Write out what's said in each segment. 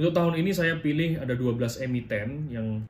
Untuk tahun ini saya pilih ada 12 emiten yang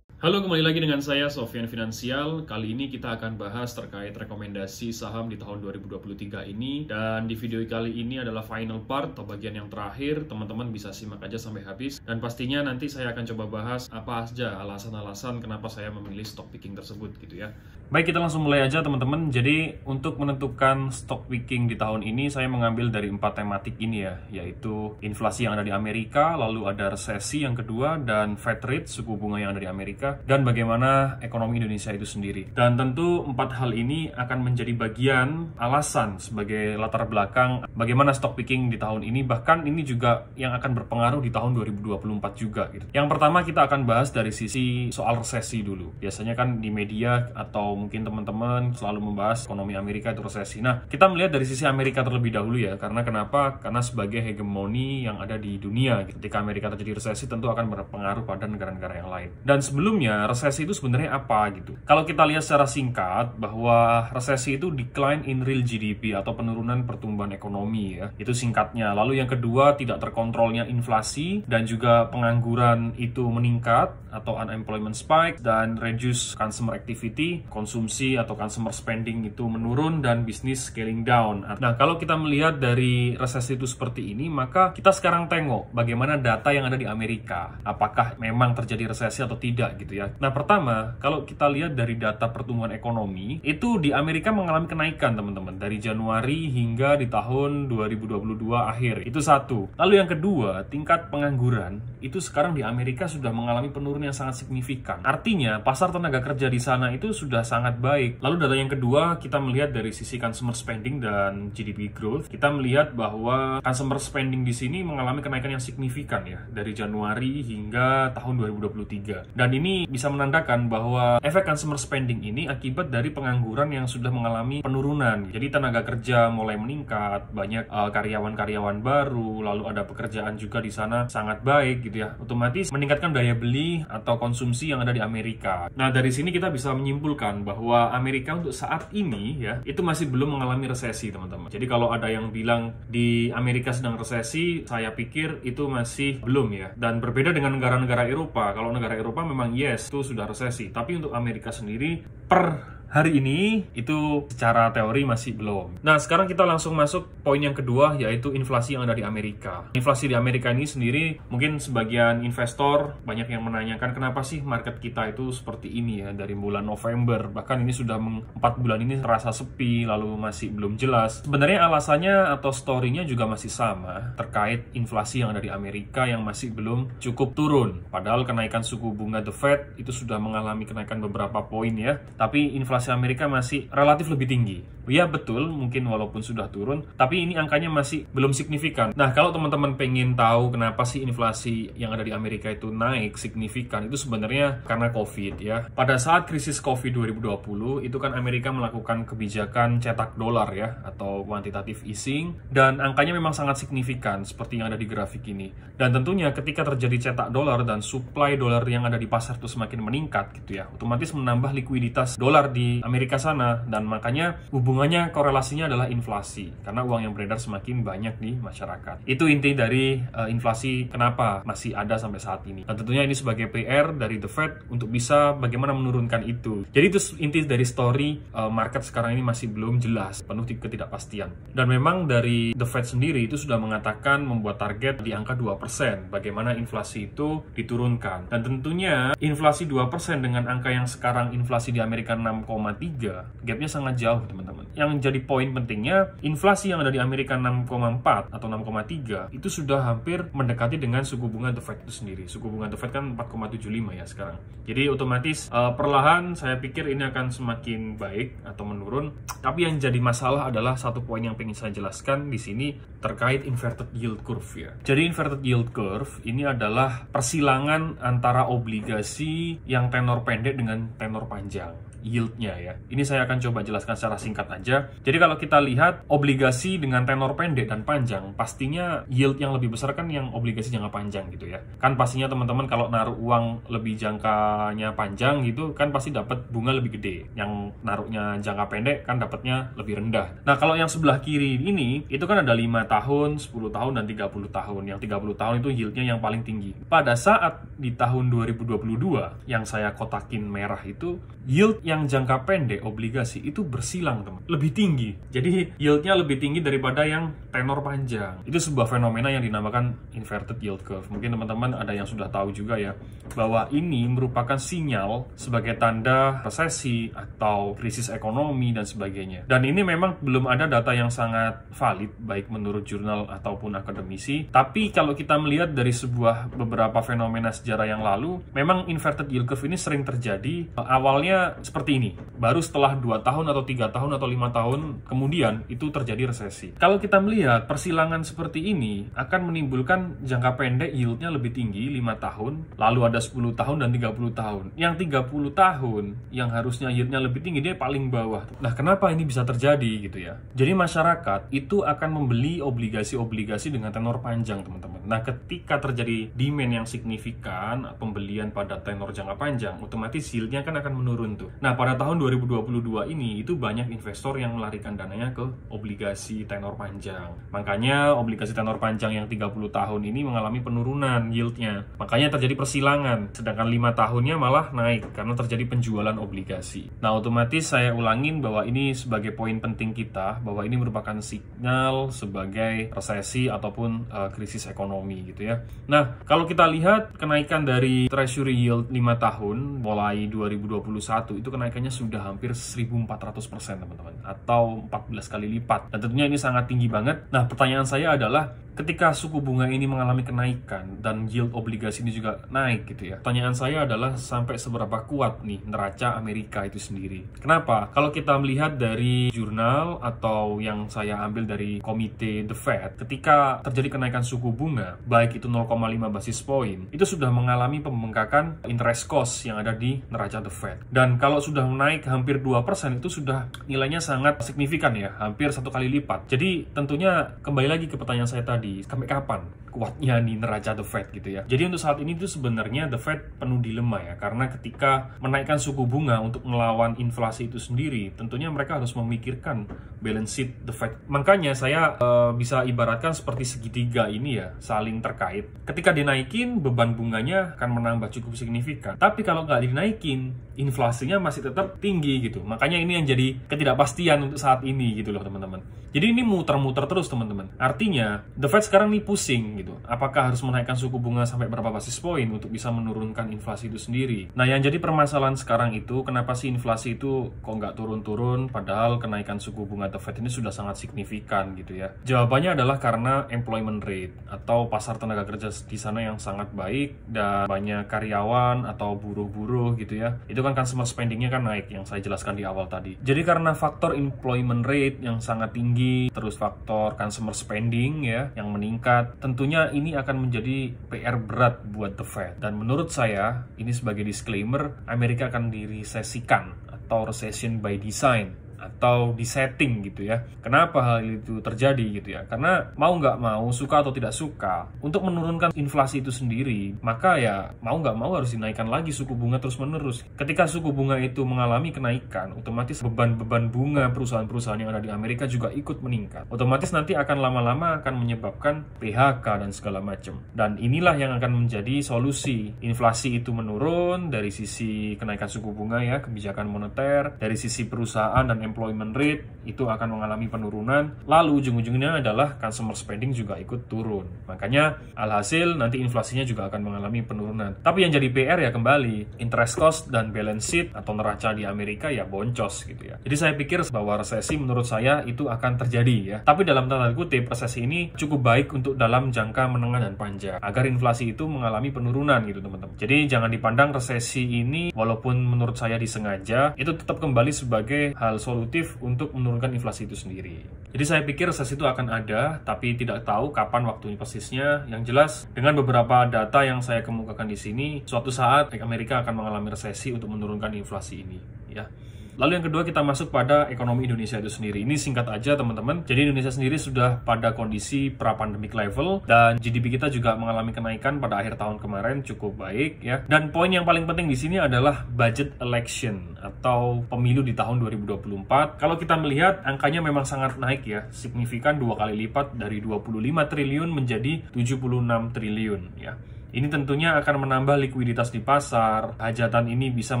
Halo, kembali lagi dengan saya Sofyan Finansial. Kali ini kita akan bahas terkait rekomendasi saham di tahun 2023 ini. Dan di video kali ini adalah final part atau bagian yang terakhir. Teman-teman bisa simak aja sampai habis. Dan pastinya nanti saya akan coba bahas apa aja alasan-alasan kenapa saya memilih stock picking tersebut gitu ya. Baik, kita langsung mulai aja teman-teman. Jadi untuk menentukan stock picking di tahun ini saya mengambil dari 4 tematik ini ya, yaitu inflasi yang ada di Amerika, lalu ada resesi yang kedua, dan Fed rate, suku bunga yang ada di Amerika, dan bagaimana ekonomi Indonesia itu sendiri. Dan tentu 4 hal ini akan menjadi bagian alasan sebagai latar belakang bagaimana stock picking di tahun ini, bahkan ini juga yang akan berpengaruh di tahun 2024 juga gitu. Yang pertama kita akan bahas dari sisi soal resesi dulu. Biasanya kan di media atau mungkin teman-teman selalu membahas ekonomi Amerika itu resesi. Nah, kita melihat dari sisi Amerika terlebih dahulu ya, karena kenapa? Karena sebagai hegemoni yang ada di dunia. Ketika Amerika terjadi resesi tentu akan berpengaruh pada negara-negara yang lain. Dan sebelumnya resesi itu sebenarnya apa gitu. Kalau kita lihat secara singkat bahwa resesi itu decline in real GDP atau penurunan pertumbuhan ekonomi ya. Itu singkatnya. Lalu yang kedua tidak terkontrolnya inflasi dan juga pengangguran itu meningkat atau unemployment spike dan reduce consumer activity, konsumsi atau consumer spending itu menurun dan bisnis scaling down. Nah, kalau kita melihat dari resesi itu seperti ini, maka kita sekarang tengok bagaimana data yang ada di Amerika. Apakah memang terjadi resesi atau tidak gitu ya. Nah, pertama, kalau kita lihat dari data pertumbuhan ekonomi, itu di Amerika mengalami kenaikan, teman-teman, dari Januari hingga di tahun 2022 akhir. Itu satu. Lalu yang kedua, tingkat pengangguran itu sekarang di Amerika sudah mengalami penurunan yang sangat signifikan. Artinya, pasar tenaga kerja di sana itu sudah sangat baik. Lalu data yang kedua, kita melihat dari sisi consumer spending dan GDP growth, kita melihat bahwa consumer spending di sini mengalami kenaikan yang signifikan ya, dari Januari hingga tahun 2023. Dan ini bisa menandakan bahwa efek consumer spending ini akibat dari pengangguran yang sudah mengalami penurunan. Jadi tenaga kerja mulai meningkat, banyak karyawan-karyawan baru, lalu ada pekerjaan juga di sana sangat baik gitu ya. Otomatis meningkatkan daya beli atau konsumsi yang ada di Amerika. Nah, dari sini kita bisa menyimpulkan bahwa Amerika untuk saat ini ya, itu masih belum mengalami resesi, teman-teman. Jadi kalau ada yang bilang di Amerika sedang resesi, saya pikir itu masih belum ya. Dan berbeda dengan negara-negara Eropa. Kalau negara Eropa memang yes, itu sudah resesi. Tapi untuk Amerika sendiri per hari ini itu secara teori masih belum. Nah, sekarang kita langsung masuk poin yang kedua, yaitu inflasi yang ada di Amerika. Inflasi di Amerika ini sendiri, mungkin sebagian investor banyak yang menanyakan kenapa sih market kita itu seperti ini ya, dari bulan November. Bahkan ini sudah 4 bulan ini terasa sepi, lalu masih belum jelas. Sebenarnya alasannya atau story-nya juga masih sama, terkait inflasi yang ada di Amerika yang masih belum cukup turun. Padahal kenaikan suku bunga The Fed itu sudah mengalami kenaikan beberapa poin ya, tapi inflasi Amerika masih relatif lebih tinggi. Ya betul, mungkin walaupun sudah turun, tapi ini angkanya masih belum signifikan. Nah, kalau teman-teman pengen tahu kenapa sih inflasi yang ada di Amerika itu naik signifikan, itu sebenarnya karena COVID ya. Pada saat krisis COVID 2020, itu kan Amerika melakukan kebijakan cetak dolar ya, atau quantitative easing, dan angkanya memang sangat signifikan, seperti yang ada di grafik ini. Dan tentunya ketika terjadi cetak dolar dan supply dolar yang ada di pasar itu semakin meningkat gitu ya, otomatis menambah likuiditas dolar di Amerika sana, dan makanya hubungannya korelasinya adalah inflasi karena uang yang beredar semakin banyak di masyarakat. Itu inti dari inflasi kenapa masih ada sampai saat ini. Dan tentunya ini sebagai PR dari The Fed untuk bisa bagaimana menurunkan itu. Jadi itu inti dari story market sekarang ini masih belum jelas, penuh ketidakpastian. Dan memang dari The Fed sendiri itu sudah mengatakan membuat target di angka 2%, bagaimana inflasi itu diturunkan. Dan tentunya inflasi 2% dengan angka yang sekarang inflasi di Amerika 6,3, gapnya sangat jauh teman-teman. Yang jadi poin pentingnya, inflasi yang ada di Amerika 6,4 atau 6,3 itu sudah hampir mendekati dengan suku bunga The Fed itu sendiri. Suku bunga The Fed kan 4,75 ya sekarang. Jadi otomatis perlahan saya pikir ini akan semakin baik atau menurun. Tapi yang jadi masalah adalah satu poin yang ingin saya jelaskan di sini terkait inverted yield curve ya. Jadi inverted yield curve ini adalah persilangan antara obligasi yang tenor pendek dengan tenor panjang. yield-nya ya. Ini saya akan coba jelaskan secara singkat aja. Jadi kalau kita lihat obligasi dengan tenor pendek dan panjang, pastinya yield yang lebih besar kan yang obligasi jangka panjang gitu ya. Kan pastinya teman-teman kalau naruh uang lebih jangkanya panjang gitu kan pasti dapat bunga lebih gede. Yang naruhnya jangka pendek kan dapatnya lebih rendah. Nah, kalau yang sebelah kiri ini itu kan ada 5 tahun, 10 tahun dan 30 tahun. Yang 30 tahun itu yield-nya yang paling tinggi. Pada saat di tahun 2022 yang saya kotakin merah itu, yield yang jangka pendek obligasi itu bersilang teman, lebih tinggi. Jadi yieldnya lebih tinggi daripada yang tenor panjang. Itu sebuah fenomena yang dinamakan inverted yield curve. Mungkin teman-teman ada yang sudah tahu juga ya, bahwa ini merupakan sinyal sebagai tanda resesi atau krisis ekonomi dan sebagainya. Dan ini memang belum ada data yang sangat valid baik menurut jurnal ataupun akademisi. Tapi kalau kita melihat dari sebuah beberapa fenomena sejarah yang lalu, memang inverted yield curve ini sering terjadi. Awalnya seperti ini, baru setelah 2 tahun atau 3 tahun atau 5 tahun kemudian itu terjadi resesi. Kalau kita melihat persilangan seperti ini akan menimbulkan jangka pendek yieldnya lebih tinggi 5 tahun, lalu ada 10 tahun dan 30 tahun. Yang 30 tahun yang harusnya yieldnya lebih tinggi, dia paling bawah. Nah, kenapa ini bisa terjadi gitu ya? Jadi masyarakat itu akan membeli obligasi-obligasi dengan tenor panjang, teman-teman. Nah, ketika terjadi demand yang signifikan, pembelian pada tenor jangka panjang, otomatis yieldnya kan akan menurun tuh. Nah, pada tahun 2022 ini itu banyak investor yang melarikan dananya ke obligasi tenor panjang. Makanya obligasi tenor panjang yang 30 tahun ini mengalami penurunan yieldnya. Makanya terjadi persilangan, sedangkan 5 tahunnya malah naik karena terjadi penjualan obligasi. Nah, otomatis saya ulangin bahwa ini sebagai poin penting kita, bahwa ini merupakan sinyal sebagai resesi ataupun krisis ekonomi gitu ya. Nah, kalau kita lihat kenaikan dari treasury yield 5 tahun mulai 2021 itu kenaikannya sudah hampir 1400% teman-teman, atau 14 kali lipat. Dan tentunya ini sangat tinggi banget. Nah, pertanyaan saya adalah ketika suku bunga ini mengalami kenaikan dan yield obligasi ini juga naik gitu ya. Pertanyaan saya adalah sampai seberapa kuat nih neraca Amerika itu sendiri. Kenapa? Kalau kita melihat dari jurnal atau yang saya ambil dari komite The Fed, ketika terjadi kenaikan suku bunga, baik itu 0,5 basis point, itu sudah mengalami pembengkakan interest cost yang ada di neraca The Fed. Dan kalau sudah naik hampir 2% itu sudah nilainya sangat signifikan ya, hampir 1 kali lipat. Jadi tentunya kembali lagi ke pertanyaan saya tadi, sampai kapan kuatnya nih neraca The Fed gitu ya. Jadi untuk saat ini tuh sebenarnya The Fed penuh dilema ya, karena ketika menaikkan suku bunga untuk melawan inflasi itu sendiri, tentunya mereka harus memikirkan balance sheet The Fed. Makanya saya bisa ibaratkan seperti segitiga ini ya, saling terkait. Ketika dinaikin, beban bunganya akan menambah cukup signifikan. Tapi kalau nggak dinaikin, inflasinya masih tetap tinggi gitu. Makanya ini yang jadi ketidakpastian untuk saat ini gitu loh teman-teman. Jadi ini muter-muter terus teman-teman. Artinya The Fed sekarang nih pusing gitu. Apakah harus menaikkan suku bunga sampai berapa basis poin untuk bisa menurunkan inflasi itu sendiri? Nah, yang jadi permasalahan sekarang itu kenapa sih inflasi itu kok nggak turun-turun padahal kenaikan suku bunga The Fed ini sudah sangat signifikan gitu ya. Jawabannya adalah karena employment rate atau pasar tenaga kerja di sana yang sangat baik dan banyak karyawan atau buruh-buruh gitu ya. Itu kan consumer spending-nya kan naik yang saya jelaskan di awal tadi. Jadi karena faktor employment rate yang sangat tinggi, terus faktor consumer spending ya yang meningkat, tentunya ini akan menjadi PR berat buat The Fed. Dan menurut saya, ini sebagai disclaimer, Amerika akan diresesikan atau recession by design atau disetting gitu ya. Kenapa hal itu terjadi gitu ya? Karena mau nggak mau, suka atau tidak suka, untuk menurunkan inflasi itu sendiri, maka ya mau nggak mau harus dinaikkan lagi suku bunga terus-menerus. Ketika suku bunga itu mengalami kenaikan, otomatis beban-beban bunga perusahaan-perusahaan yang ada di Amerika juga ikut meningkat. Otomatis nanti akan lama-lama akan menyebabkan PHK dan segala macam. Dan inilah yang akan menjadi solusi. Inflasi itu menurun dari sisi kenaikan suku bunga ya, kebijakan moneter, dari sisi perusahaan dan employment rate itu akan mengalami penurunan, lalu ujung-ujungnya adalah consumer spending juga ikut turun. Makanya alhasil nanti inflasinya juga akan mengalami penurunan. Tapi yang jadi PR ya kembali interest cost dan balance sheet atau neraca di Amerika ya boncos gitu ya. Jadi saya pikir bahwa resesi menurut saya itu akan terjadi ya. Tapi dalam tanda kutip resesi ini cukup baik untuk dalam jangka menengah dan panjang agar inflasi itu mengalami penurunan gitu teman-teman. Jadi jangan dipandang resesi ini walaupun menurut saya disengaja, itu tetap kembali sebagai hal solutif untuk menurunkan inflasi itu sendiri. Jadi saya pikir resesi itu akan ada, tapi tidak tahu kapan waktunya persisnya. Yang jelas, dengan beberapa data yang saya kemukakan di sini, suatu saat Amerika akan mengalami resesi untuk menurunkan inflasi ini. ya. Lalu yang kedua kita masuk pada ekonomi Indonesia itu sendiri. Ini singkat aja teman-teman. Jadi Indonesia sendiri sudah pada kondisi pra-pandemic level dan GDP kita juga mengalami kenaikan pada akhir tahun kemarin cukup baik ya. Dan poin yang paling penting di sini adalah budget election atau pemilu di tahun 2024. Kalau kita melihat angkanya memang sangat naik ya, signifikan 2 kali lipat dari 25 triliun menjadi 76 triliun ya. Ini tentunya akan menambah likuiditas di pasar, hajatan ini bisa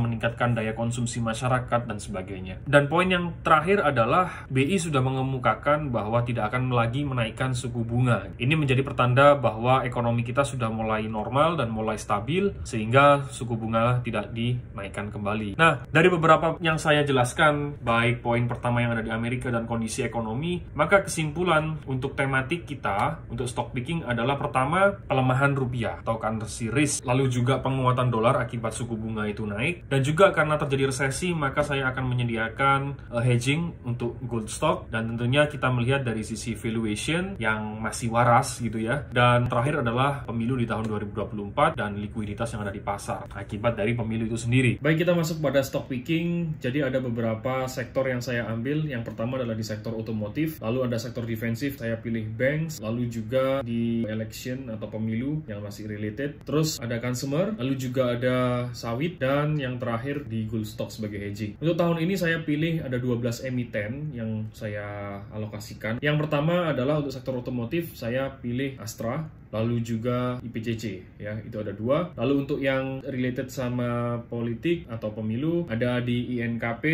meningkatkan daya konsumsi masyarakat, dan sebagainya. Dan poin yang terakhir adalah BI sudah mengemukakan bahwa tidak akan lagi menaikkan suku bunga. Ini menjadi pertanda bahwa ekonomi kita sudah mulai normal dan mulai stabil, sehingga suku bunga tidak dinaikkan kembali. Nah, dari beberapa yang saya jelaskan, baik poin pertama yang ada di Amerika dan kondisi ekonomi, maka kesimpulan untuk tematik kita, untuk stock picking adalah pertama, pelemahan rupiah atau currency risk, lalu juga penguatan dolar akibat suku bunga itu naik, dan juga karena terjadi resesi maka saya akan menyediakan hedging untuk gold stock, dan tentunya kita melihat dari sisi valuation yang masih waras gitu ya. Dan terakhir adalah pemilu di tahun 2024 dan likuiditas yang ada di pasar akibat dari pemilu itu sendiri. Baik, kita masuk pada stock picking. Jadi ada beberapa sektor yang saya ambil. Yang pertama adalah di sektor otomotif, lalu ada sektor defensif, saya pilih banks, lalu juga di election atau pemilu yang masih related. Terus ada consumer, lalu juga ada sawit, dan yang terakhir di gold stock sebagai hedging. Untuk tahun ini saya pilih ada 12 emiten yang saya alokasikan. Yang pertama adalah untuk sektor otomotif, saya pilih Astra, lalu juga IPCC ya, itu ada 2. Lalu untuk yang related sama politik atau pemilu ada di INKP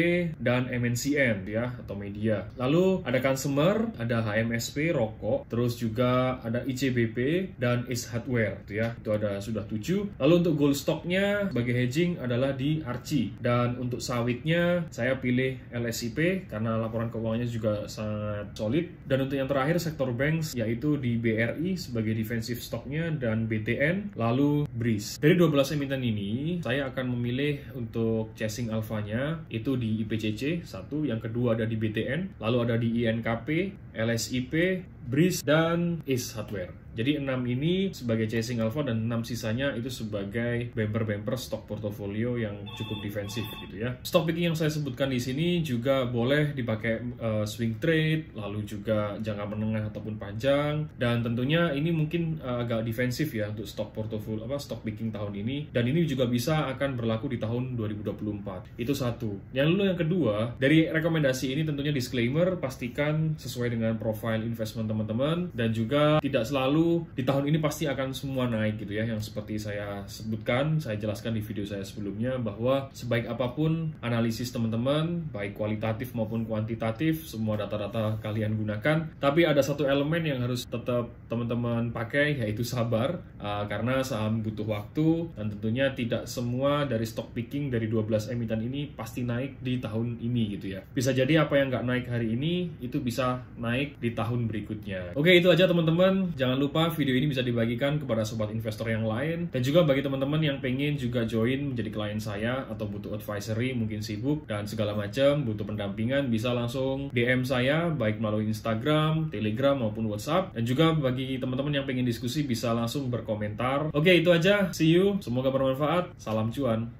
dan MNCN ya, atau media. Lalu ada consumer, ada HMSP rokok, terus juga ada ICBP dan Ace Hardware itu ya. Itu ada sudah 7. Lalu untuk gold stocknya sebagai hedging adalah di Archie, dan untuk sawitnya saya pilih LSIP karena laporan keuangannya juga sangat solid. Dan untuk yang terakhir sektor banks yaitu di BRI sebagai defensive stocknya dan BTN, lalu BRIS. Dari 12 emiten ini saya akan memilih untuk chasing alfanya itu di IPCC 1, yang kedua ada di BTN, lalu ada di INKP, LSIP, BRIS, dan Ace Hardware. Jadi 6 ini sebagai chasing alpha dan 6 sisanya itu sebagai bumper-bumper stok portofolio yang cukup defensif gitu ya. Stock picking yang saya sebutkan di sini juga boleh dipakai swing trade, lalu juga jangka menengah ataupun panjang, dan tentunya ini mungkin agak defensif ya untuk stok portofolio stock picking tahun ini, dan ini juga bisa akan berlaku di tahun 2024. Itu satu. Yang kedua, dari rekomendasi ini tentunya disclaimer, pastikan sesuai dengan profile investment teman-teman, dan juga tidak selalu di tahun ini pasti akan semua naik gitu ya. Yang seperti saya sebutkan, saya jelaskan di video saya sebelumnya bahwa sebaik apapun analisis teman-teman, baik kualitatif maupun kuantitatif, semua data-data kalian gunakan, tapi ada satu elemen yang harus tetap teman-teman pakai, yaitu sabar, karena saham butuh waktu, dan tentunya tidak semua dari stock picking dari 12 emiten ini pasti naik di tahun ini gitu ya. Bisa jadi apa yang nggak naik hari ini itu bisa naik di tahun berikutnya. Oke, itu aja teman-teman. Jangan lupa video ini bisa dibagikan kepada sobat investor yang lain, dan juga bagi teman-teman yang pengen juga join menjadi klien saya atau butuh advisory, mungkin sibuk dan segala macam, butuh pendampingan, bisa langsung DM saya baik melalui Instagram, Telegram maupun WhatsApp. Dan juga bagi teman-teman yang pengen diskusi bisa langsung berkomentar. Oke, itu aja. See you. Semoga bermanfaat. Salam cuan.